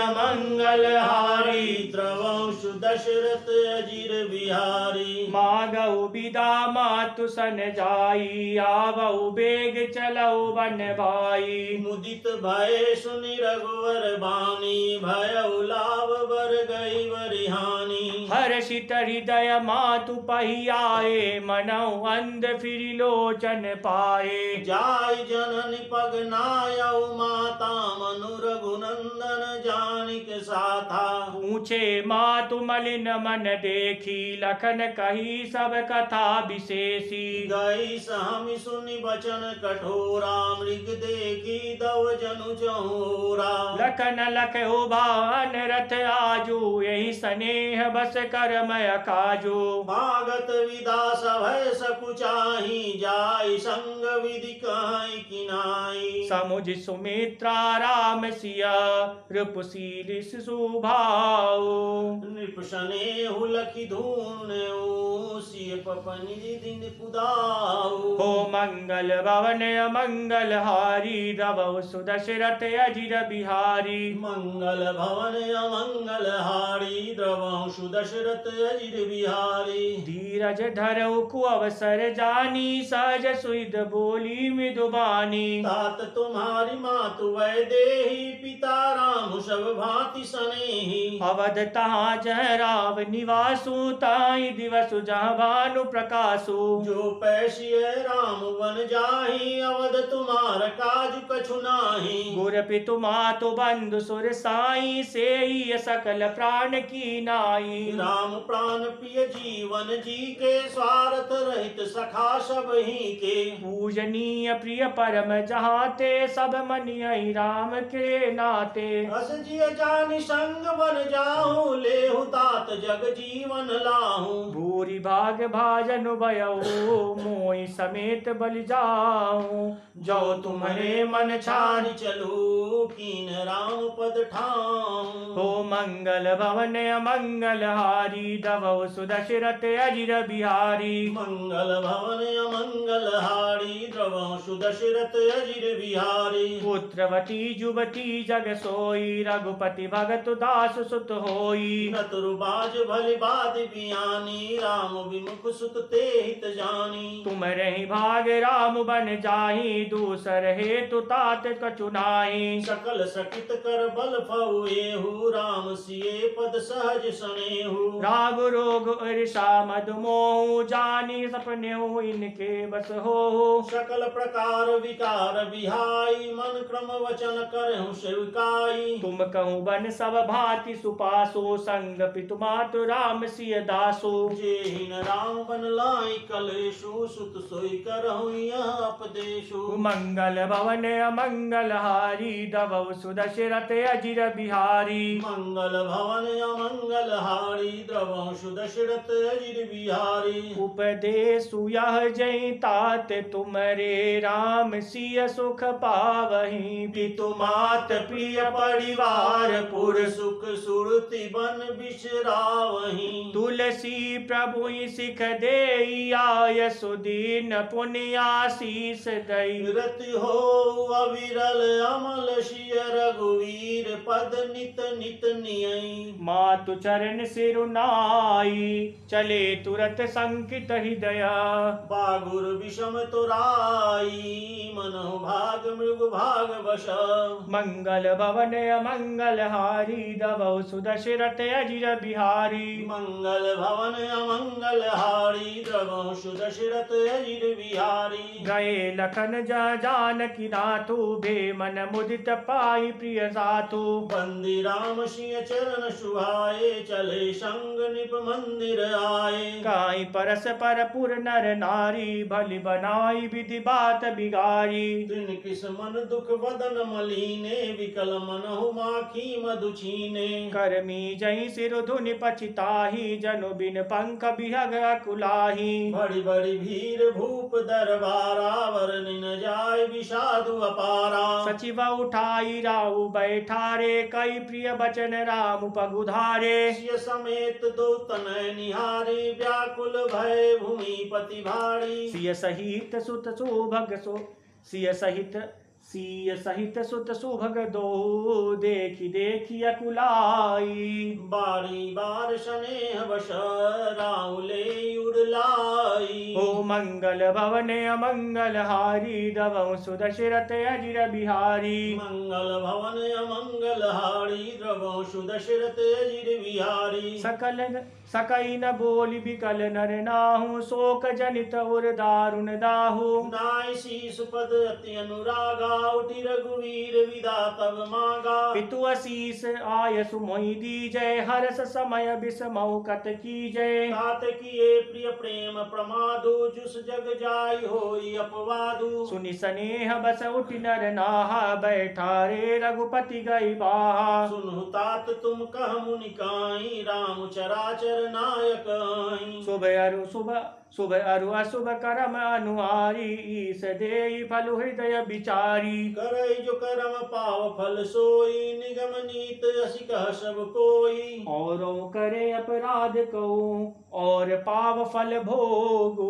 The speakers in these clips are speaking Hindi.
अमंगल हारी द्रवंशु दशरथ अजिर बिहारी। मागऊ बिदा मातु सन जाई आवऊ बेग चलऊ बन भाई। मुदित भय सुनि रघुवर बानी भयउ लाभ बर गई बरिहानी। हर्षित हृदय मातु पहियाए मनऊ अंध फिर लोचन पाए। जाय जननि पग नायउ माता मनु रघुनंदन जानिक साथा। पूछे मातु मलिन मन देखी लखन कही सब कथा विशेषी। गई सहमि सुनि बचन कठोरा मृग देखी दव जनु चहोरा। लखन लख उभान रथ आजू यही स्नेह बस करमय काजू। भागत विदा सभय सकुचाही जाय संग विधि कहाई किनाई। समुझ सुमित्रा राम सिया रूपशील सुभाव। नृप स्नेहु लखि धूर्णउ सिय पपनि दिन कुदाऊ। हो मंगल भवन अमंगल हारी द्रवौ सुदशरथ अजिर बिहारी। मंगल भवन अमंगल हारी द्रवंशु दशरथ अजिर बिहारी। धीरज धरऊ कु अवसर जानी सहज सुध बोली मृदुबानी। तात तुम्हारी मातु वैदेही पिता राम सब भांति स्नेही। अवध तहाँ जह राव निवासु ताई दिवस जहाँ भानु प्रकाशु। जो पैसिय राम वन जाहि अवध तुम्हार काज कछु नाही। गुर पितु मातु बंधु सुर साई सेई सकल प्राण की नाई। राम प्राण प्रिय जीवन जी के स्वार्थ रहित सखा सब ही के। पूजनीय प्रिय परम जहाते सब मनियहि राम के नाते। अस जिय जानि संग बन जाहु लेहु तात जग जीवन लाहू। भूरि भाग भाजन भयऊ मोहि समेत बलि जाऊं। जो तुम्हारे मन छाड़ चलू कीन राम पद ठाऊं। हो मंगल भवन अमंगल हारी द्रवौ सुदशरथ अजिर बिहारी। मंगल भवन अमंगल हारी द्रवंशु दशरथ अजिर बिहारी। पुत्रवती जुवती जग सोई रघुपति भगत दास सुत होई। नतुरबाज भली बात बियानी राम विमुख सुत ते हित जानी। तुम रही भाग राम बन जाही दूसर हेतु तात कछु नाहि। सकल सकित कर बल फउएहु राम सिए पद सहज सनेहु। राग रोग ईर्षा मद मोह जानी सपने हो इनके बस हो। सकल प्रकार विकार बिहाई मन क्रम वचन करहु सेविकाई। तुम कहूँ बन सब भांति सुपासो संग पितु मातु राम सिय दासो। जेहिन राम बन लाई कलेशु सुत सोई करहु यह उपदेशु। मंगल भवन अमंगल हारी द्रवौ सुदशरथ अजिर बिहारी। मंगल भवन अमंगल हारी द्रवंशु दशरथ अजिर बिहारी। उपदेशु यह जय तात तुमरे राम सिय सुख पावहीं। पितु मात प्रिय परिवार पुर सुख सुरति बन बिसरावहीं। तुलसी प्रभु सिख देई आय सुदीन पुण्य आशीष दई। रति हो अविरल अमल सिय रघुवीर पद नित नित नियई। मातु चरण सिरुनाई चले तुरत संकित हृदय। बागुर विषम तुराई मनहु भाग मृग भाग वश। मंगल भवन अमंगल हारी द्रवौ सुदशरथ अजिर बिहारी। मंगल भवन अमंगल हारी द्रवंशु दशरथ अजिर बिहारी। गए लखन जानकी नाथु भे मन मुदित पाई प्रिय साथु। बंदी राम सिंह चरण सुहाए चले संग निप मंदिर आए। काई परस पर पुर नर नारी भली बनाई विधि बात बिगारी। दिन किस मन दुख बदन मलीने विकल मन हो माखी मधु छीने। करमी जई सिर धुनि पछिताही जनु बिन पंख बिहग अकुलाही। बड़ी बड़ी भीड़ भूप दरबारा वरनि न जाय विषादु अपारा। सचिव उठाई राउ बैठारे कई प्रिय बचन राम पगुधारे। सिय समेत दो तनय निहारी व्याकुल भय भूमि पति भारी। सिय सहित सुत सुभग सो सिय सहित सिय सहित सुत सुभग दो देखी देखी अकुलाई। बारी बार स्नेह वश राउले उड़लाई। ओ मंगल भवन अमंगल हारी दवं सुदशरथ अजिर बिहारी। मंगल भवन अमंगल हारी द्रवंशु दशरथ अजिर बिहारी। सकई न बोली बिकल नर नाहु शोक जनित उर दारुण दाहु। नाय शीस पद अति अनुरागा उठि रघुवीर विदा तब मागा। पितु असीस आय सुमोहि दीजय हर्ष समय बिसमौ कत कीजय। तात किए प्रिय प्रेम प्रमादु जुस जग जाय होई अपवादु। सुनि स्नेह बस उठि नर नाहा बैठारे रघुपति गई बाहा। सुनहु तात तुम कह मुनि काई राम चराचर नायक आई। शुभ अरु अशुभ करम अनुहारी ईस देई फल हृदय बिचारी। करई जो करम पाव फल सोई निगम नीत असि कह सब कोई। औरों करे अपराध को और पाव फल भोगो।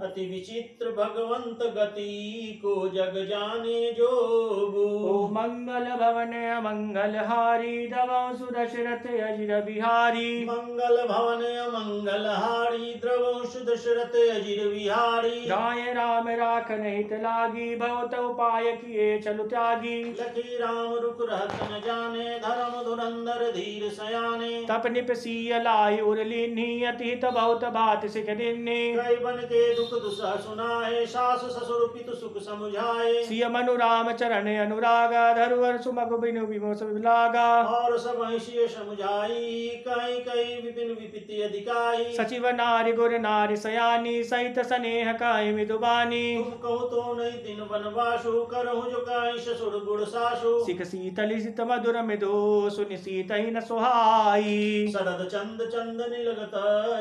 अति विचित्र भगवंत गति को जग जाने जोगु। ओ मंगल भवन अमंगल हारी दवंशु दशरथ अजिर बिहारी। मंगल भवन अमंगल हारी द्रवंशु दशरथ अजिर बिहारी। राय राम राखन हित लागी बहुत उपाय किए चलु त्यागी। लखी राम रुक रहत न जाने धर्म धुरंधर धीर सयाने। तप निपसीय लाई उर लीन्ही अति हित बहुत बात सिख दिन्नी। कई बन के दुख दुसह सुनाए सास ससुर पितु सुख समुझाए। सिय मनु राम चरण अनुरागा धरुवर सुमग बिनु विमोस लागा। और सब हिष्य समुझाई कई कई विपिन विपिति अधिकाई। सचिव नारी गुर नारी सयानी सहित स्नेह काई मिदुबानी। तुम कहो तो नहीं दिन वनवासु करहु जो कई ससुर गुण सासु। सिख शीतल सित मधुर मिदो सुनि सीत ही न सुहाई। शरद चंद चंदन लगत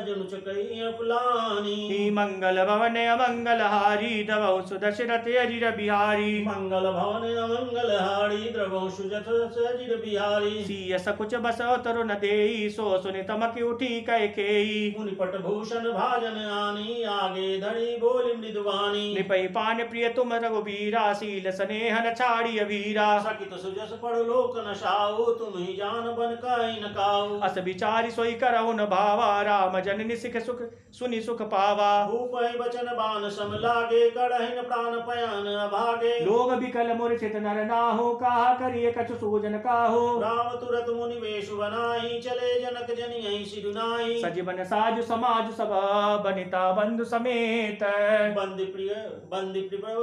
जनु चकई अपलानी। मंगल भवन अमंगल हारी दवंशु दशरथ अजिर बिहारी। मंगल भवन अमंगल हारी द्रवंशु दशरथ अजिर बिहारी। सिय सकुच बस तरुण देई सो सुनि तमक उठी कैकेयी। मुनिपट भूषण भाजन आनी आगे धड़ी बोली मृदुवानी। निपई पान प्रिय तुम रघुबीरा शील स्नेह न छाड़ी अवीरा। सकित सुजस पढ़ लोक न साऊ तुम ही जान बन कई न काऊ। अस विचारी सोई करहु न भावा राम जननी सिख सुख सुनि सुख पावा। भूपहि बचन बान सम लागे कड़हिन प्राण पयान अभागे। लोग बिकल मूर्छित नर नाहु कहा करिय कछु सूजन काहु। राम तुरत मुनि वेश बनाई चले जनक जनियहि सिरुनाई। सजीवन साजु समाज सब बनिता बंधु समेत। बंदि प्रिय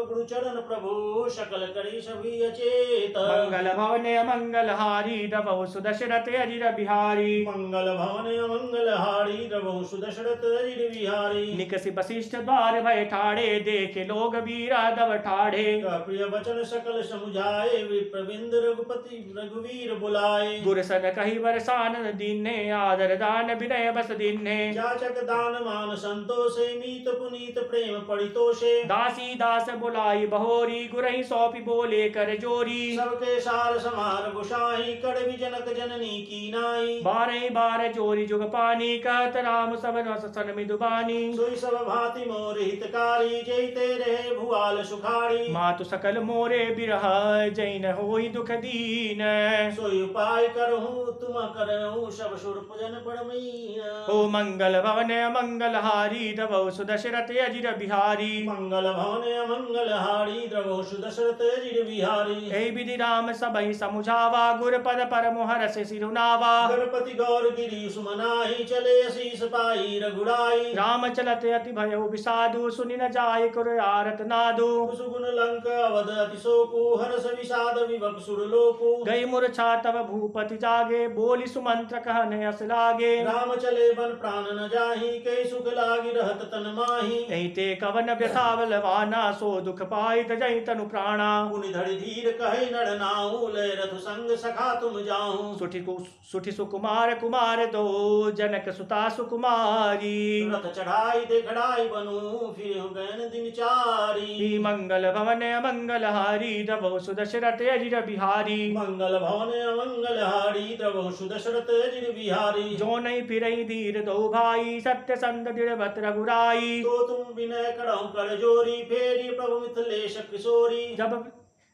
गुरु चरण प्रभु सकल करी सभी अचेत। मंगल भवन अमंगल हारी दवंशु दशरथ अजिर बिहारी। मंगल भवन अमंगल हारी द्रवंशु दशरथ अजिर बिहारी। निकसि वशिष्ठ द्वार भय ठाड़े देखे लोग वीरा दब ठाड़े। प्रिय वचन सकल समुझाए विप्रविंद रघुपति रघुवीर बुलाए। गुरसन कही बरसान दीन्हे आदर दान विनय बस दीन्हे। जाचक दान मान संतोषे मीत पुनीत प्रेम परितोषे। दासी दास बुलाई बहोरी गुरहि सौंपी बोले कर जोरी। सबके सार समार गुसाई कड़वी जनक जननी की नाई। बारह बार जोरी जुग पानी कहत राम सब सन मिदुबानी। सोई सब भांति मोर हितकारी जयते रहे भुआल सुखारी। मातु सकल मोरे बिरह जैन होई दुख दीन। सोई उपाय करहूँ तुम करहूँ सब सुरप जन पड़मीन। ओ मंगल भवन मंगल हारी दवंशु दशरथ अजिर बिहारी। मंगल भवन अमंगल हारी द्रवंशु दशरथ अजिर बिहारी। ऐ विधि राम सबहि समुझावा गुर पद पर मोहर से सिरुनावा। गणपति गौर गिरी सुमनाही चले असीस पाई रघुराई। राम चलत अति भयो विषादु सुनि न जाय कुर आरत नादु। सुगुन लंक अवध अतिशोकु हर्ष विषाद विभक सुरलोकु। गई मूर्छा तब भूपति जागे बोली सुमंत्र कहने अस लागे। राम चले बन प्राण न जाही कई सुख लागी रहत तन माही। यही ते कवन व्यथा बलवाना सो दुख पाई तजई तनु प्राणा। पुनि धरि धीर कहे नर नाऊ लय रथु संग सखा तुम जाऊं। सुठी सुकुमार कुमार दो जनक सुता सुकुमारी। रथ चढ़ाई देखड़ाई बनू फिर गयन दिन चारी। मंगल भवन अमंगल हारी दवंशु दशरथ अजिर बिहारी। मंगल भवन अमंगल हारी द्रवंशु दशरथ अजिर बिहारी। जो नहीं फिरई धीर दो भाई सत्य संत दृढ़ भत रघुराई। तो तुम विनय करहु कर जोरी फेरी प्रभु मिथिलेश किशोरी।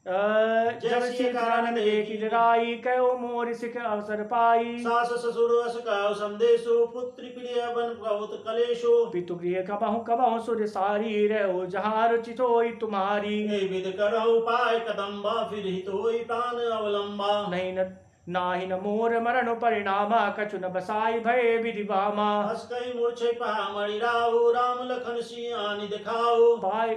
जब सीतानंद देखी लड़ाई कहो मोर सिख अवसर पाई सास ससुर अस कहो संदेशो पुत्री प्रिय बन बहुत कलेशो पितु गृह कबहु सुर सारी रहो जहाँ रुचि सोई तुम्हारी हे विद करहु पाय कदम्बा फिर हितोई प्राण अवलंबा नहीं न नाही न मोर मरण परिणामा कछु न बसाई भय विधि वामा हस कई मूर्छे पहा मणि राहु राम लखन सियानि दिखाओ पाई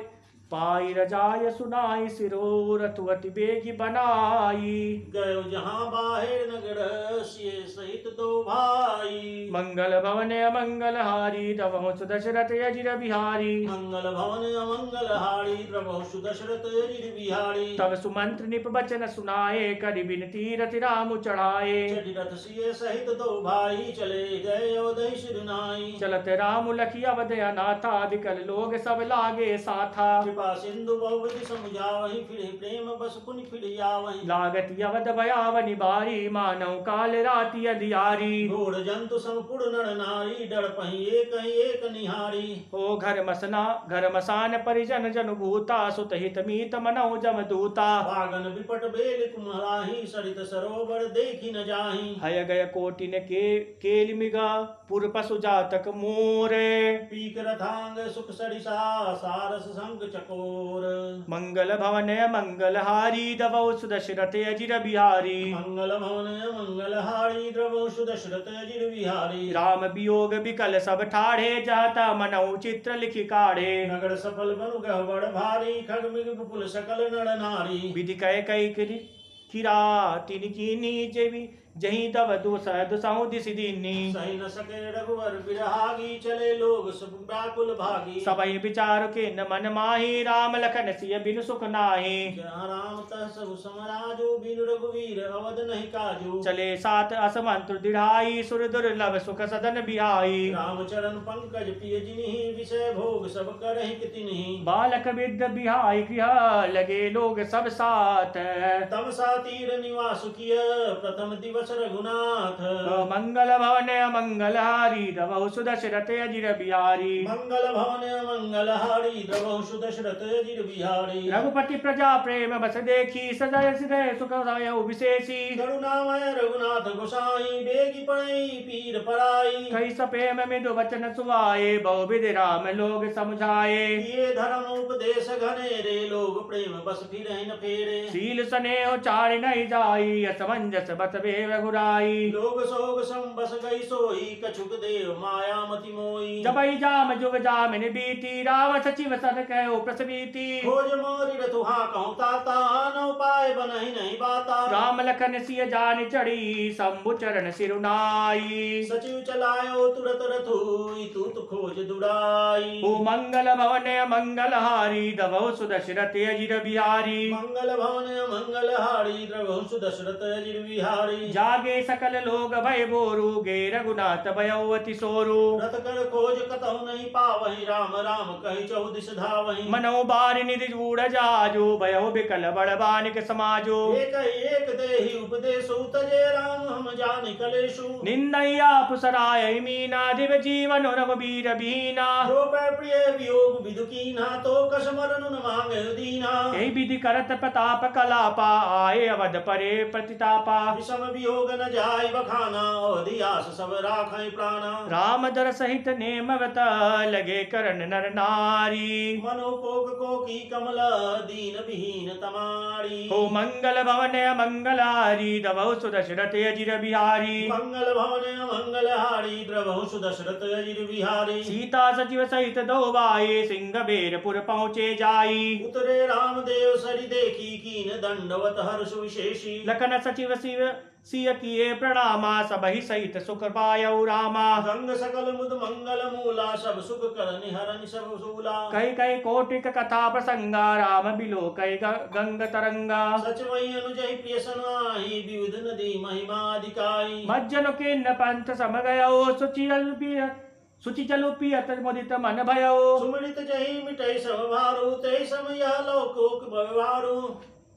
पाई रजाय सुनाई सिरो रथुअति बेगी बनाई गयो जहाँ बाहिर नगर सिय सहित दो भाई मंगल भवन अमंगल हारी दवहु सुदशरथ अजिर बिहारी मंगल भवन अमंगल हारी प्रभु सुदशरथ अजिर बिहारी तब सुमंत्र निप बचन सुनाए करि बिनती रति राम चढ़ाए चढ़ी रथ सिय सहित दो भाई चले गए अवधि सिरनाई चलत राम लखी अवध अनाथा विकल लोग सब लागे साथा कृपा सिंधु बहुविधि समुझावहि फिर प्रेम बस पुनि फिर आवहि लागत अवध भयावनि बारी मानव काल राति अधियारी घोड़ जंतु संपुड़ नर नारी डर पहि एक निहारी ओ घर मसान परिजन जन भूता सुत हित मीत मनौ जम दूता भागन विपट बेल कुम्हराही सरित सरोवर देखी न जाहि हय गय कोटिन के केलिमिगा पुर पशु जातक मोरे पीक रथांग सुख सरिसा सारस संग चकोर मंगल भवन मंगल हारी दवौ सुदशरथ अजिर बिहारी मंगल भवन मंगल हारी द्रवो सुदशरथ अजिर बिहारी राम वियोग विकल सब ठाढ़े जाता मनौ चित्र लिखि काढ़े नगर सफल बनु गहबड़ भारी खग मिग विपुल सकल नर नारी विधि कह कई किरा तिन कीनी जेवी जहीं तब दुसहु दिस दीनी सही न सके रघुवर बिरहागी चले लोग सब व्याकुल भागी सबहि विचार के न मन माही राम लखन सिय बिनु सुख नाही जहाँ राम तह सब समराजो बिनु रघुवीर अवध नहीं काजो चले सात असमंत्र दृढ़ाई सुर दुर्लभ सुख सदन बिहाई राम चरण पंकज प्रिय जिन्हि विषय भोग सब करहि कितिन्हि बालक विद्य बिहाई गृह लगे लोग सब साथ तम सा तीर निवास किय प्रथम दिवस रघुनाथ मंगल भवन मंगल हारी दवौ सुदशरथ अजिर बिहारी मंगल भवन मंगल हारी द्रवौ सुदशरथ अजिर बिहारी रघुपति प्रजा प्रेम बस देखी सदय हृदय सुख विशेषी करुणामय रघुनाथ गोसाई बेगी पड़ई पीर पराई कई सपेम मिदु वचन सुवाए बहुविध राम लोग समझाए ये धर्म उपदेश घनेरे लोग प्रेम बस फिर न फेरे शील स्नेह चारि नहीं जाई असमंजस बत वे रघुराई लोग सोग सम बस गई सोई कछुक देव माया मति मोई जबई जाम जुग जामिन बीती राम सचिव सन कहो प्रसवीति खोज मोरी रथुहा कहूँ ताता नौ पाए बनहि नहीं बाता राम लखन सिय जान चढ़ी शंभु चरण सिरुनाई सचिव चलायो तुरत रथुई तूत खोज दुड़ाई ओ मंगल भवन मंगल हारी दवौ सुदशरथ अजिर बिहारी मंगल भवन मंगल हारी द्रवौ सुदशरथ अजिर बिहारी जागे सकल लोग भय बोरू गे रघुनाथ भयउ अति सोरू रथ कर खोज कतहु नहीं पावहि राम राम कहि चौदिस धावहि मनो बारि निधि जूढ़ जाजो भयउ बिकल बड़बानिक समाजो एक देहि उपदेशु तजे राम हम जानि कलेशु निंदैया पुसराय मीना दिव जीवन रघुबीर बीना जो पै प्रिय वियोग विदुकीना तो कस मरनु न मांगे दीना यही विधि करत प्रताप कलापा आए अवध परे प्रतितापा विषम वियोग न जाय बखाना अवधियास सब राखै प्राणा राम दर सहित नेमवत लगे करन नर नारी मनोपोग को की कमल दीन विहीन तमारी हो मंगल भवन मंगल हारी दवौ सुदशरथ अजिर बिहारी मंगल भवन मंगल हारी द्रवहु सुदशरथ अजिर बिहारी सीता सचिव सहित दो भाई सिंह बेरपुर पहुँचे जाई उतरे रामदेव सरि देखी कीन दंडवत हर्ष विशेषी लखन सचिव शिव सिय किए प्रणामा सबहि सहित सुख पायौ रामा गंग सकल मुद मंगल मूला सब सुख कर निहरन सब सूला कई कई कोटिक कथा प्रसंगा राम बिलो कई गंग तरंगा सच वही अनुजय प्रिय सनाही विविध नदी महिमा अधिकाई मज्जन के न पंथ सम गयो सुचि चलु पियत मुदित मन भयो सुमृत जहि मिटै सब भारू तै समय लोकोक व्यवहारू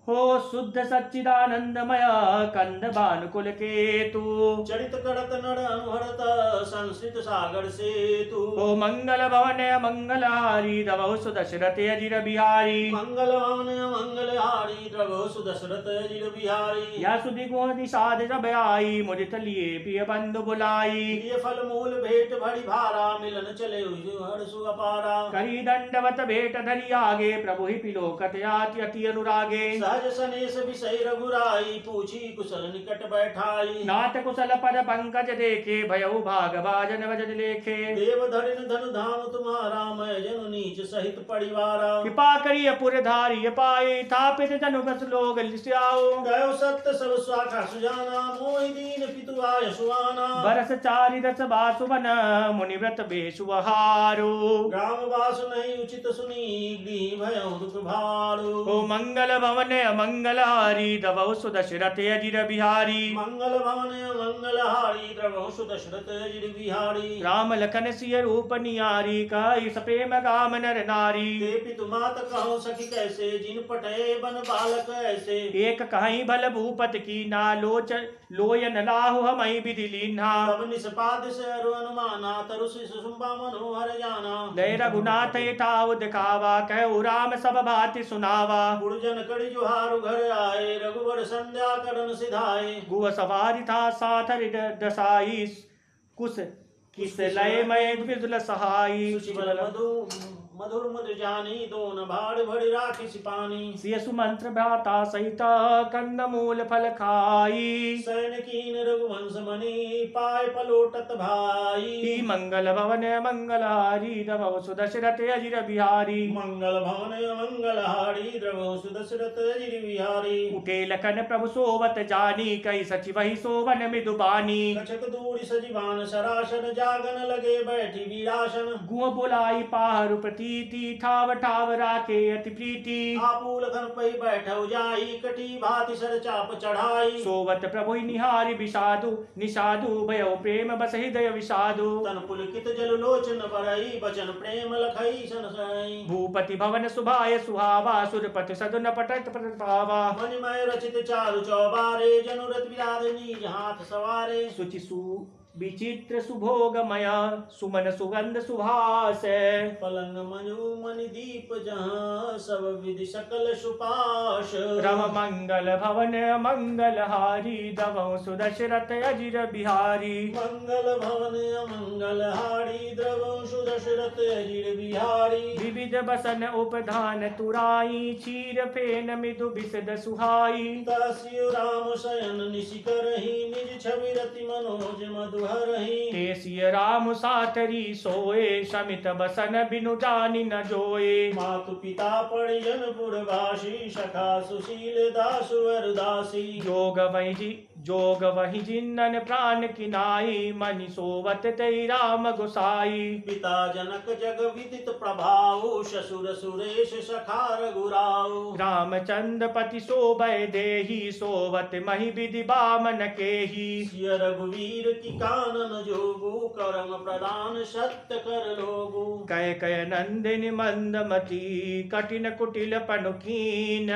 हो शुद्ध सच्चिदानंदमय कंद भानुकुल केतु। चरित करत नर अनुहरत संस्कृत सागर से तू। हो मंगल भवन मंगलहारी द्रवहु सुदशरथ अजिर बिहारी। मंगल भवन मंगल हारी द्रवहु सुदशरथ अजिर बिहारी। या सुधि गुण निषाद सब आई मुदित लिए प्रिय बंधु बुलाई। ये फल मूल भेंट भरी भारा मिलन चले हर सुअपारा। करी दंडवत भेट धरि आगे प्रभु ही पिलोकत याति अति अनुरागे। सहज सनेस विषय रघुराई पूछी कुशल निकट बैठाई। नाथ कुशल पद पंकज देखे भयउ भाग भाजन वजन लेखे। देव धरिन धन धाम तुम्हारा मैं जनु नीच सहित परिवारा। कृपा करिय पुर धारिय पाए थापित जनु बस लोग लिस्याओ। गयो सत्य सब स्वाखा सुजाना मोहि दीन पितु आय सुआना। बरस चारि दस बासुवन मुनिव्रत बेसुहारो। ग्राम वास नहीं उचित सुनी गृह भयो दुख भारो। ओ मंगल भवन मंगलहारी द्रवहु सुदशरथ अजिर बिहारी। मंगल भवन मंगल हारी द्रवहु सुदशरथ अजिर बिहारी। राम लखन सिय रूप नियारी कहि सप्रेम गाम नर नारी। ते पितु मात कहो सखी कैसे जिन पटे बन बालक ऐसे। एक कहीं भल भूपत की ना लोयन लाहु हमई विधि लीन्हा। तब निष्पाद से अरु अनुमाना तरु सुषुम्बा मनोहर जाना। लय रघुनाथ ठाव दिखावा कहु राम सब भाति सुनावा। गुरुजन कड़ी जुहारु घर आए रघुवर संध्या करण सिधाए। गुह सवारी था साथ दसाई कुश किस लय मय विदुल सहाई। सुचिबल मधुर मधुर जानी दोन भाड़ भड़ी राखी सिपानी। सिय सुमंत्र भ्राता सहित कंद मूल फल खाई। सैन कीन रघुवंश मणि पाय पलोटत भाई। मंगल भवन मंगलहारी द्रवहु सुदशरथ अजिर बिहारी। मंगल भवन मंगल हारी द्रवहु सुदशरथ अजिर बिहारी। उठे लखन प्रभु सोवत जानी कई सचि वही सोवन मृदुबानी। कछक दूरी सजीवान सरासन जागन लगे बैठी वीरासन। गुह बुलाई पाहरु प्रतीति ठाव ठाव राखे अति प्रीति। आपूल घन पई बैठौ जाई कटी भाति सर चाप चढ़ाई। सोवत प्रभु निहारी विषादु निषादु भयो प्रेम बस हृदय विषादु। तन पुलकित जल लोचन बरई बचन प्रेम लखई सन सई। भूपति भवन सुभाय सुहावा सुरपति सदन पटत प्रभावा। मणिमय रचित चारु चौबारे जनुरत विराज नीज हाथ सवारे। सुचि विचित्र सुभोगमय सुमन सुगंध सुभास। पलंग मनु मणि दीप जहाँ सब विधि सकल सुपाश। रम मंगल भवन मंगलहारी द्रवहु सुदशरथ अजिर बिहारी। मंगल भवन मंगल हारी द्रवहु सुदशरथ अजिर बिहारी। विविध बसन उपधान तुराई क्षीर फेन मृदु बिसद सुहाई। दासियो राम शयन निशिकरहि निज छवि रति मनोज मधुहरहि। ते सिय राम सातरी सोए समित बसन बिनु जानि न जोए। मातु पिता परिजन पुरवासी सखा सुशील दासु वरदासी। जोग वही जिन्नन प्राण किनाई मनि सोवत तै राम गोसाई। पिता जनक जग विदित प्रभाव ससुर सुरेश सखा रघुराव। रामचंद्र पति शोभय देहि सोवत महि विधि बामन केहि। सिय रघुवीर की कानन जोगु करम प्रदान सत्य कर लोगु। कय कय नंदिनी मंदमती कठिन कुटिल पनुकीन।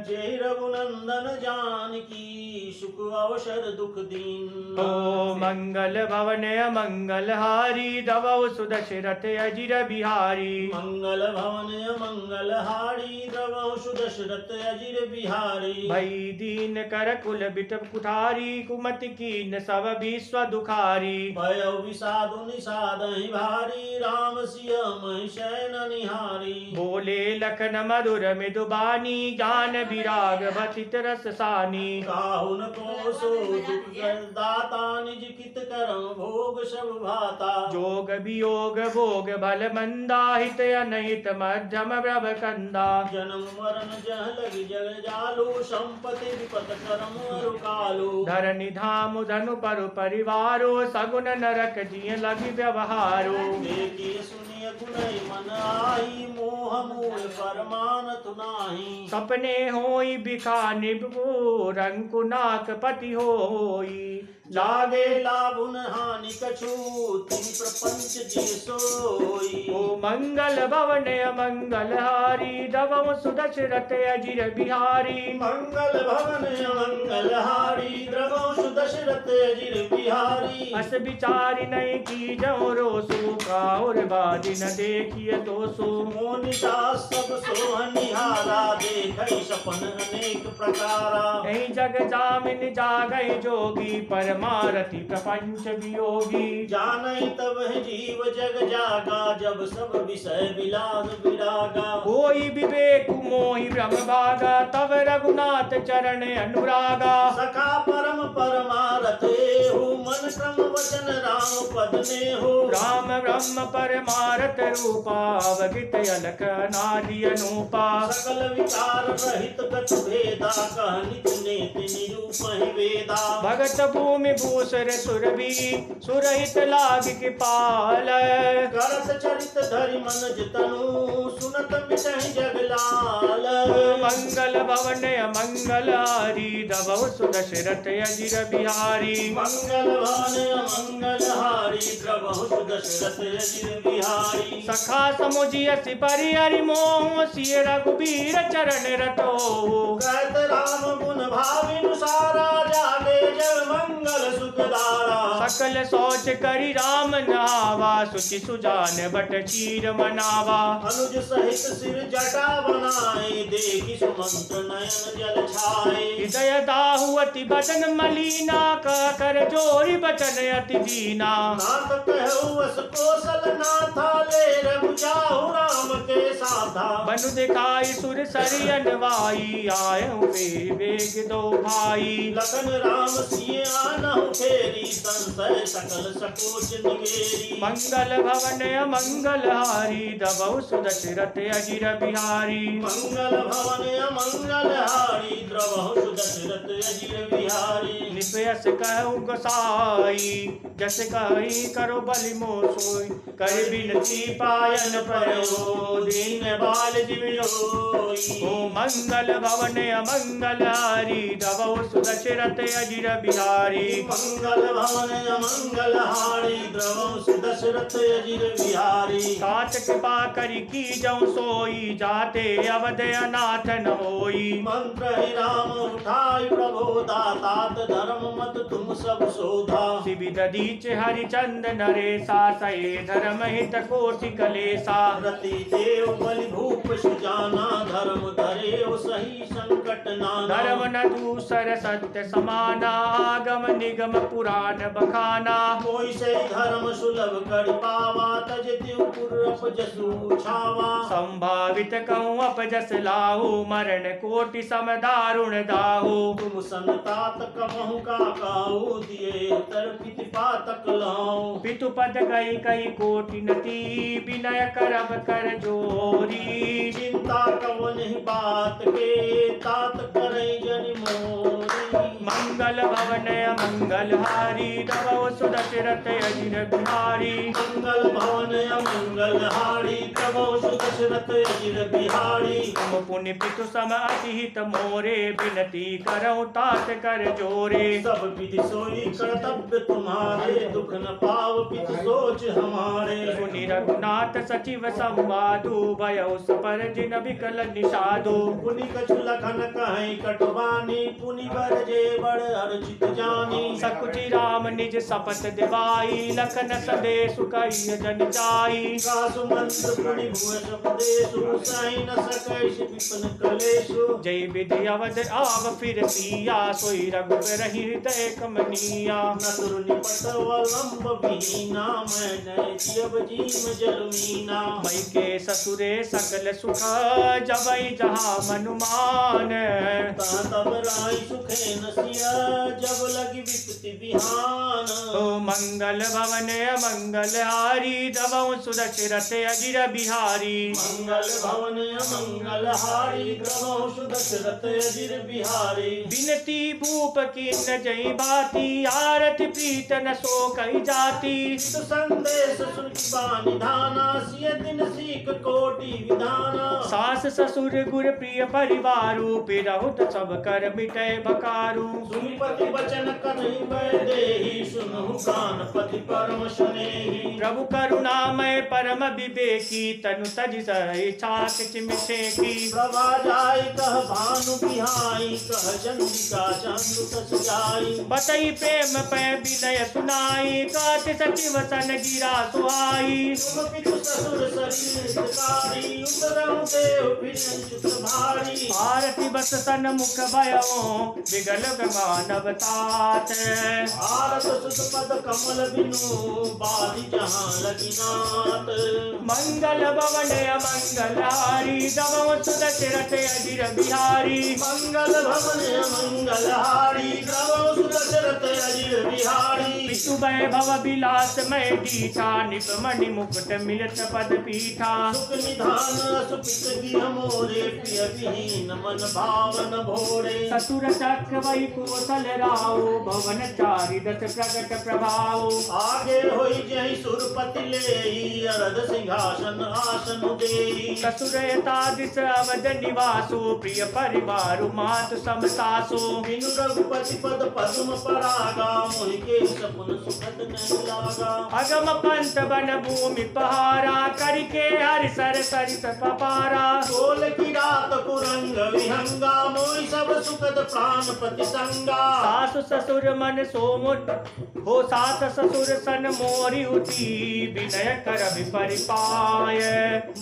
जय रघुनंदन जानकी सुख अवसर दुख दीन। ओ मंगल भवन मंगल हारी द्रवहु सुदशरथ अजिर बिहारी। मंगल भवन मंगल हारी द्रवहु सुदशरथ अजिर बिहारी। भई दीन कर कुल बिट कुठारी कुमति कीन सब विश्व दुखारी। भयो विषादु निषादहि भारी राम सिय महि शयन निहारी। बोले लखन मधुर मृदुबानी ज्ञान विराग भतित रस सानी। काहुन को सो दुख दाता निज कित करम भोग सब भाता। जोग वियोग भोग भल मंदा हित अनहित मध्यम प्रभ कंदा। जन्म मरण जह लग जग जालू संपत्ति विपत करम अरु कालू। धरनि धाम धनु परु परिवारो सगुन नरक जिय लगी व्यवहारो। देखिए सुनिय गुणई मन आई मोह मूल परमानत नाही। सपने होई बिखा निभु रंकुनाक पति होई। लागे लाभुन हानि कछु तिन प्रपंच जिय सोई। ओ मंगल भवन अमंगल हारी द्रवहु सुदशरथ अजिर बिहारी। मंगल भवन अमंगल हारी द्रवहु सुदशरथ अजिर बिहारी। अस विचारि नहीं की जौ रोसु काहुर बादि न देखिए दोसु। मोनिता सब सोहनिहारा देखै सपन अनेक प्रकारा। नहीं जग जामिन जागई जोगी परमारथि प्रपंच वियोगी। जानई तब जीव जग जागा जब सब विषय विलास विरागा। कोई विवेक मोहि ब्रह्म भागा तब रघुनाथ चरण अनुरागा। सखा परम परमारथ एहु मन क्रम वचन राम पद नेहु। राम ब्रह्म परमारथ रूपा अवगित अलख नादि अनूपा। सकल विकार रहित गत भेदा कहनित नेति निरूपहि वेदा। भगत भूमि भूसर सुरभि सुरहित लाग कृपाल। करत चरित धरि मन जितनु सुनत मिटहि जग लाल। मंगल भवन अमंगल हारी द्रवहु सुदशरथ अजिर बिहारी। मंगल भवन मंगल हारी द्रवहु सुदशरथ अजिर बिहारी। सखा समुझियसि परिहरि मोह सिय रघुबीर चरण रतो। कहत राम गुण भाविनुसारा जागे जग मंगल सुखदारा। सकल सोच करि राम नावा सुचि सुजान बट चीर मनावा। अनुज सहित सिर जटा बनाए देखि सुमंत नयन जल छाए। हृदय दाहु अति बदन मलिना कर जोरी बचन अति दीना। नाथ कहु अस कौशल नाथा ले रघु जाहु राम के साधा। बनु दिखाई सुर सरि अनवाई आयहु फेरि वेग दो भाई। लखन राम सिय आनहु फेरी संशय सकल सकोच निगेरी। मंगल भवन अमंगल हारी द्रवहु सुदशरथ अजिर बिहारी। मंगल भवन अमंगल हारी द्रवहु सुदशरथ अजिर बिहारी। निपयस कहु गोसाई जस कहि करो बलि मोह सोई। कर बिनती पायन परो दीन बाल जिमियोई। ओ मंगल भवन अमंगल हारी द्रवहु सुदशरथ अजिर बिहारी। मंगल भवन अमंगल हारी द्रवहु सुदशरथ अजिर बिहारी। तात कृपा करि कीजौ सोई जाते अवध अनाथ न होई। मंत्र ही राम उठाई प्रबोधा तात धर्म मत तुम सब शोधा। शिविद दीच हरिचंद नरेसा सहे धर्म हित कोटि कलेसा। रति देव बलि भूप सुजाना धर्म धरेव सही संकट नाना। धर्म न दूसर सत्य समाना आगम निगम पुराण बखाना। कोई से धर्म सुलभ कर पावा तज त्यु पुर अपजसु छावा। संभावित कहूँ अपजस लाहू मरण कोटि सम दारुण दाहू। तुम संतात कबहु का काऊ दिए तर पिति पातक लाऊं। पितु पद गई कई कोटि नति विनय करब कर जोरी। चिंता कव नहीं बात के तात करे जनि मोरी। मंगल भवन अमंगल हारी द्रवहु सुदशरथ अजिर बिहारी। मंगल भवन अमंगल हारी द्रवहु सुदशरथ अजिर बिहारी। तुम पुनि पितु सम अतिहित मोरे बिनती करहु तात कर जोरे। सब विधि सोई कर्तव्य तुम्हारे दुख न पाव पितु सोच हमारे। सुनि रघुनाथ सचिव संवादु भयउ सपर जिन विकल निषादु। पुनि कछु लखन कहीं कटवानी पुनि बरजे बड़ अर्चित जानी। सकुचि राम निज सपथ दिवाई लखन संदेशु कहि जन जाई। कासु मंत्र पुनि भुव सपदेशु सहि न सकैष विपिन कलेशु। जय विधि अवध आव फिर सिया सोई रघुबर हृदय कमनिया। नतुर निपट अवलंब विहीना मैं नय जियब जीम जलमीना। मई के ससुरे सकल सुख जबई जहाँ मनुमान। तब राई सुखे न सिया जब लगी विपत्ति विहान। ओ मंगल भवन मंगलहारी दवौ सुदशरथ अजिर बिहारी मंगल भवन मंगल हारी द्रवौ सुदशरथ अजिर बिहारी बिनती भूप किन्न जय भाती आरती प्रीत न सो कही जाती संदेश सुन की बानी धाना सिय दिन सीख कोटि विधाना सास ससुर गुर प्रिय परिवारु पिरहुत सब कर मिटय बकारु सुनिपति वचन कन्हई मैं देहि सुनहु कान पति परम सुनेहि प्रभु करुणामय परम विवेकी तनु तज सहि छाक चिमिठे की प्रभा जाय कह भानु बिहाई कह चंदिका चंदु तस जाई बतई प्रेम पै विनय सुनाई काट सचिव सन गिरा सुहाई तुम पितु ससुर शरीर हितकारी उतरहु देव फिरन चित भारी आरती बस सन मुख भयो विगल मानव तात भारत सुत पद कमल बिनु बाली जहां लगिनात मंगल भवन मंगलहारी दवौ सुदशरथ अजिर बिहारी मंगल भवन मंगल हारी द्रवौ सुदशरथ अजिर बिहारी पितु वैभव विलास मय दीठा निप मणि मुकुट मिलत पद पीठा सुख निधान सुपित गिर मोरे प्रिय विहीन मन भावन भोरे ससुर चख वही कोसल राव भवन चारि दस प्रगट प्रभाव आगे होई जय सुरपति लेई अरद सिंहासन आसन देई ससुरयता दिस अवध निवासो प्रिय परिवारु मातु समसासो बिनु रघुपति पद पद्म परागा मोहि के सपन सुखद नहीं लागा अगम पंत बन भूमि पहारा करिके हरि सर सरिस पपारा सोल की रात कुरंग विहंगा मोहि सब सुखद प्राण पति संगा सासु ससुर मन सोमुट हो सास ससुर सन मोरी उठी विनय कर परिपाय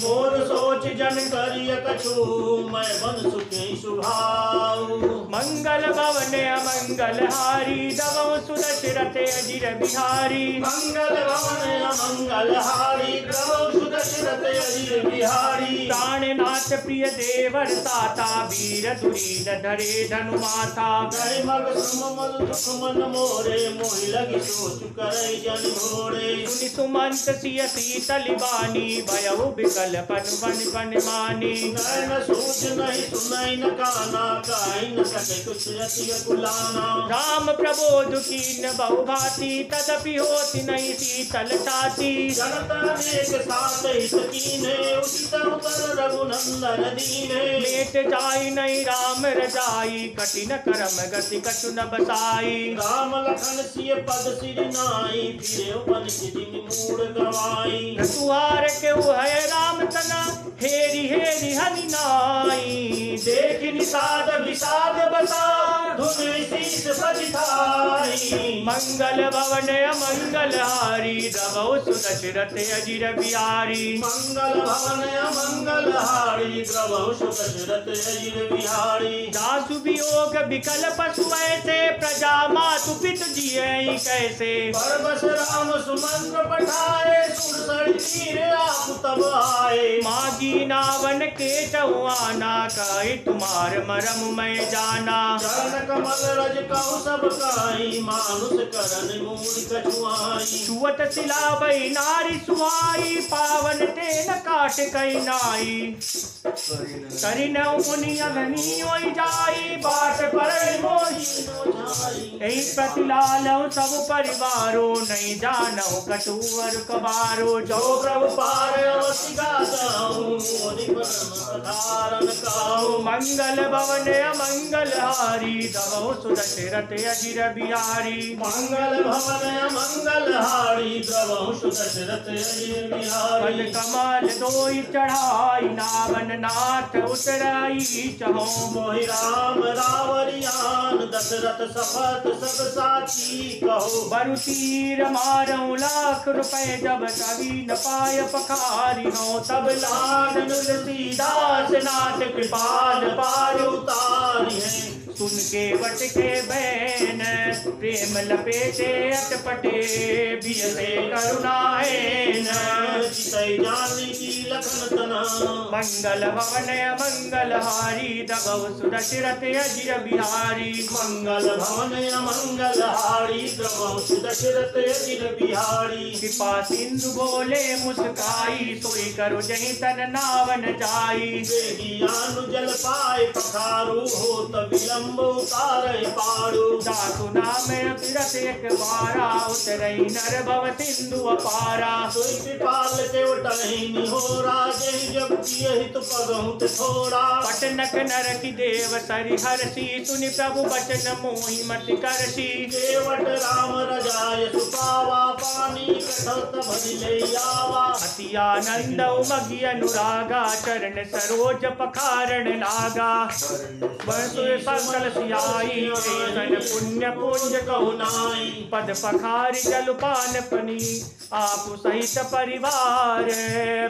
मोर सोच जन करिय कछु मैं बन सुखे सुभाऊ मंगल भवन अमंगल हारी दवौ सुदशरथ अजिर बिहारी मंगल भवन मंगल हारी द्रवौ सुदशरथ अजिर बिहारी प्राणनाथ प्रिय देवर साता वीर दुरीन धरे धनु माथा गए मग सुमल सुख मन मोरे मोहि लगी सोच करई जन भोरे सुनि सुमंत सिय शीतल बानी भयउ विकल पन बन बन मानी नैन सूझ नहीं सुनई न काना काई न सके कुछ अति कुलाना राम प्रबोध कीन बहु भांति तदपि होति नहीं शीतल छाती जनत अनेक साथ हित कीने उचित उतर रघुनंदन दीने लेट जाई नहीं राम रजाई कठिन करम गति कछु न बसाई राम लखन सिय पद सिर नाई फिरे बन जिमि मूड गवाई रसुहार के है राम तना हेरी हेरी हनि नाई देख निषाद विषाद बसा धुन शीस बजिताई मंगल भवन मंगल हारी दवौ सुदशरथ अजिर बिहारी मंगल भवन मंगल हारी द्रवौ सुदशरथ अजिर बिहारी दासु वियोग विकल पशु ऐसे प्रजा मातु पितु जिये कैसे परबस राम सुमंत्र पठाए सुरसर तीर आप तब आए मागी नावन के चौआना कहे तुम्हार मरम मैं जाना चरण कमल रज कहु सब काई मानुष करन मूल कछुआई छुअत सिला भई नारी सुहाई पावन तेन काट कई नाई करिन मुनि अग्नि होई जाई बाट पर मोहि यही प्रतिलाल सब परिवारो नहीं जानो कटुअर कबारो जो जो प्रभु पार अवसि गाताऊं मोनि परम धारण काऊं मंगल भवन मंगल हारी दवौ सुदशरथ अजिर बिहारी मंगल भवन मंगल हारी द्रवौ सुदशरथ अजिर पद बिहारी कमल दोई चढ़ाई नावन नाथ उतराई चहो मोहि राम रावरियान दशरथ सपथ सब साची कहो बरु तीर मारऊ लाख रुपए जब कभी न पाय पखारी हो तब लान तुलसीदास नाथ कृपाल पार उतारी है सुन के वट के बैन प्रेम लपेटे अटपटे बियसे करुणाएन जितै जान की लखन तना। मंगल भवन मंगल हारी दबौ सुदशरथ अजिर बिहारी। मंगल भवन मंगल हारी द्रवौ सुदशरथ अजिर बिहारी। कृपा सिंधु बोले मुस्काई सोई करो जहि तन नावन जाई। ज्ञान जल पाए पखारू होत विलंब उतारे पारू। दासु नाम अभिरथ एक बारा उतरई नर भव सिंधु अपारा। सोई कृपाल केवटहि निहोरा जहि जब हित पगहुत थोड़ा। पटनक नर की देव सरि हरसी सुनि प्रभु बचन मोहि मति करसी। केवट राम रजाय सुपावा पानी कठोत भजिले आवा। अति आनंद उमगी अनुरागा चरण सरोज पखारण लागा। बसुर सकल सियाई सन पुण्य पुंज कहु नाई। पद पखारी जल पान पनी आप सहित परिवार।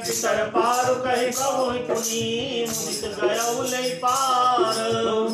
पितर पार कहि कहो पुनी मुदित गयौ लई पार।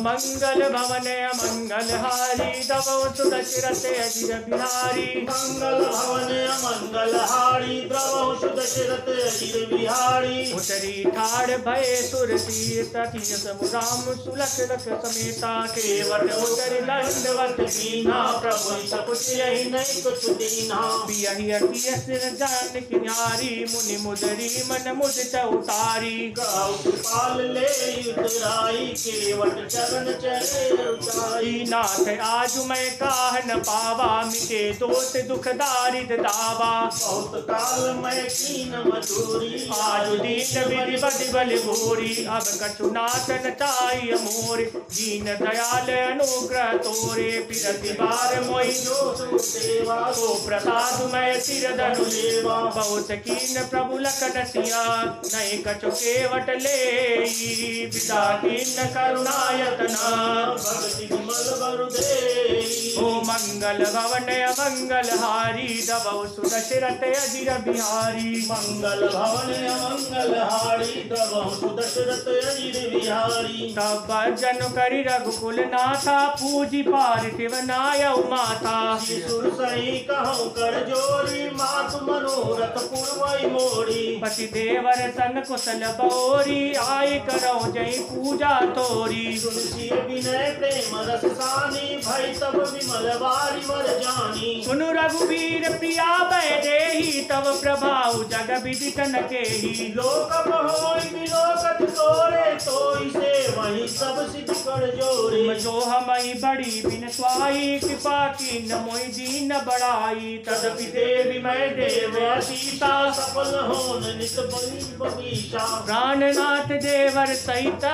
मंगल भवन मंगल हारी दबौ सुदशरथ अजिर बिहारी। मंगल भवन मंगल हारी द्रवौ सुदशरथ अजिर बिहारी। उतरी ठाड़ भय सुरती तथिन समुराम सुलख रख समेता। केवट उतर दंडवत कीना प्रभु सकुच यही नहीं कुछ दीना। बियहि अकिय सिर जान किनारी मुनि मुदरी मन मुदित उतारी। कहु कृपाल ले उतराई केवट चरण चले उतारी। नाथ आज मैं काह न पावा मिटे दोष दुख दारिद दावा। बहुत काल मैं कीन मधुरी आज दीन विधि बदि बल भूरी। अब कछु नाथ न चाहि मोरे दीन दयाल अनुग्रह तोरे। पिरति बार मोहि जो सेवा तो प्रसाद मैं सिर धनु लेवा। बहुत कीन प्रभु लखन सिया नहीं कछु केवट लेई। पिता कीन करुणायतना भक्ति विमल वर देई। ओ मंगल भवन मंगल हारी दबौ सुदशरथ अजिर बिहारी। मंगल भवन मंगल हारी द्रवौ सुदशरथ अजिर बिहारी। तब जन करि रघुकुल नाथा पूजी पार्थिव नायउ माथा। शिशुर सही कहूँ कर जोरी मातु मनोरथ पूर्वई मोरी। पति देवर सन कुशल बौरी आय करो जय पूजा तोरी। तुलसी विनय प्रेम रस सानी भई तब विमल बारी वर जानी। सुनु रघुवीर प्रिया बैदेही तब प्रभाव जग विदित न केही। लोक बहोई बिलोकत तोरे तोई से वही सब सिद्ध कर जोरे। जो हमई बड़ी बिन स्वाई कृपा की न मोहि दीन बड़ाई। तदपि देवी मैं देव सीता सफल होन नित बलि बगीचा। प्राणनाथ देवर सहित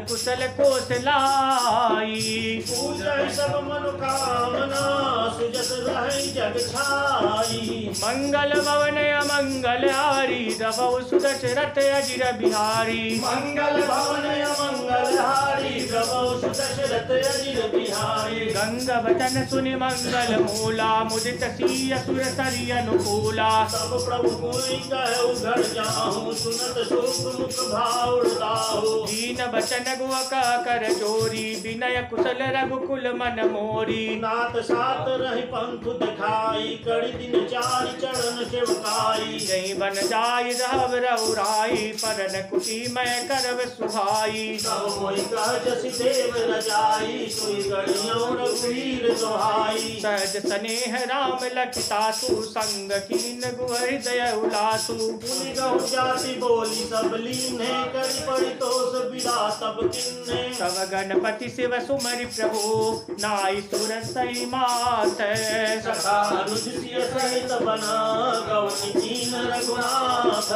कुशल कोसलाई। पूजय सब मनोकामना सुजस रहि जग छाई। मंगल भवन अमंगल हारी दबौ सुदशरथ अजिर बिहारी। मंगल भवन मंगल हारी द्रवौ सुदशरथ अजिर बिहारी। गंग वचन सुनि मंगल मूला मुदित सिय सुर सरि अनुकूला। सब प्रभु कोई कहु घर जाहु सुनत शोक मुख भाव दाहु। दीन बचन गुह कर जोरी विनय कुशल रघुकुल मन मोरी। नाथ सात रहि पंथ दिखाई कड़ी दिन चारि चरण सेवकाई। जय बन जाय रहब रउराई परन कुटी मैं करब सुहाई। सब मोहि कह जसि देव रजाई सोई गढ़ियौ रघुवीर दोहाई। सहज स्नेह राम लखितासु संग कीन गुह हृदय उलासु। पुनि गहु जाति बोली सब लीन्हे करि परितोष विदा तब किन्हे। तब गणपति शिव सुमरि प्रभु नाई सुर सई मात। सखा अनुज सिय सहित बना गौनि कीन रघुनाथ।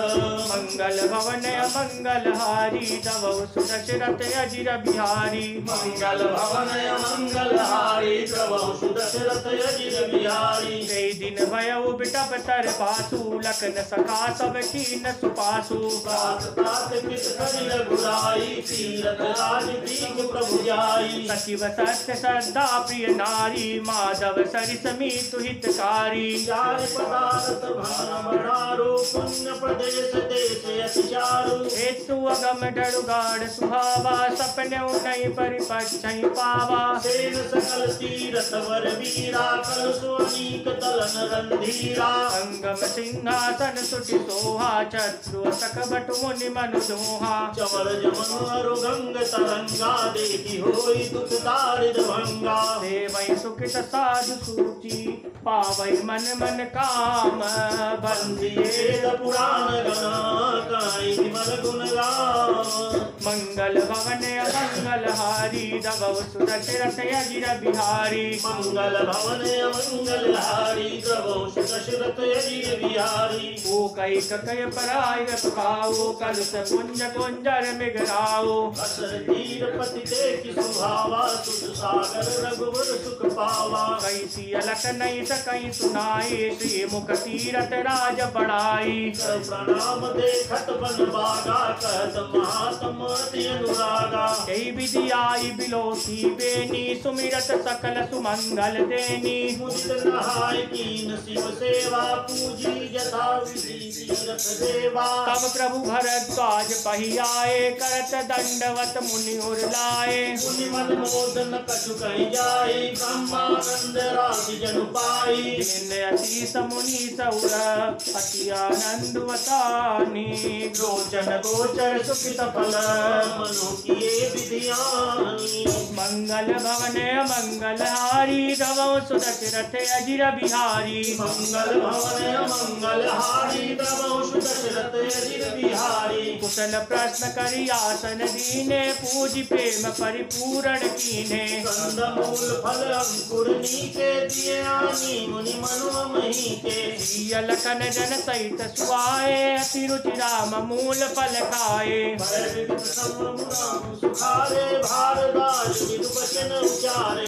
मंगल भवन मंगल हारी दबौ सुदशरथ अजिर बिहारी। मंगल भवन मंगल हारी द्रवौ सुदशरथ अजिर बिहारी। कई दिन भयउ बिटप तर पासु लखन सखा सब कीन सुपासु। तात तात कृत करि रघुराई तीरथ राज दीग प्रभु जाई। सचिव सत्य श्रद्धा प्रिय नारी माधव सरिस मीतु हितकारी। चारि पदार्थ भान बढ़ारो पुण्य प्रद देश देश अति चारु हेतु अगम डरु गाढ़ सुहावा सपने नहीं परिपक्षई पावा सेन सकल तीरथ वर वीरा कल सोनीक दलन रंधीरा अंगम सिंहासन सुटि सोहा चत्रु सकबट मुनि मनु दोहा चवर जमन अरु गंग तरंगा देखी होई दुख दारिद भंगा देवै सुखित साधु सूची पावै मन मन काम बंदिए पुराण गणा काई विमल गुण गाम मंगल भवन अमंगल हारी दबव सुदशरथ अजिर बिहारी मंगल भवन अमंगल हारी द्रवो दशरथ अजिर बिहारी ओ कई ककय पराय पाओ कलश कुंज कुंजर मिगराओ असर धीर पति देखि सुहावा सुध सागर रघुवर सुख पावा कई सियलक नहीं सकई सुनाई श्री मुख तीरथ राज बढ़ाई कर प्रणाम देखत बन बागा कहत महात्म अति अनुरागा कई विधि आई बिलोसी बेनी सुमिरत सकल सुमंगल देनी मुदित नहाय कीन शिव सेवा पूजी यथा विधि तीरथ देवा तब प्रभु भरद्वाज पहियाए करत दंडवत मुनि उर लाए मुनि मन मोदन कछु कहि जाई ब्रह्मानंद राशि जनु पाई दिन अतीस मुनि सौर अति आनंद वतानी लोचन गोचर सुखित फल मनु किए विधियानी मंगल भवन मंगल हारी दवौ सुदशरथ अजिर बिहारी मंगल भवन मंगल हारी द्रवौ दशरथ अजिर बिहारी कुशल प्रश्न करी आसन दीने पूज प्रेम परिपूरण कीने कंद मूल फल अंकुर नीके दिए आनी मुनि मनु मही के लखन जन सहित सुआए अति रुचि राम मूल फल खाए भय विविध सम सुखारे भारद्वाज विदु बचन उचारे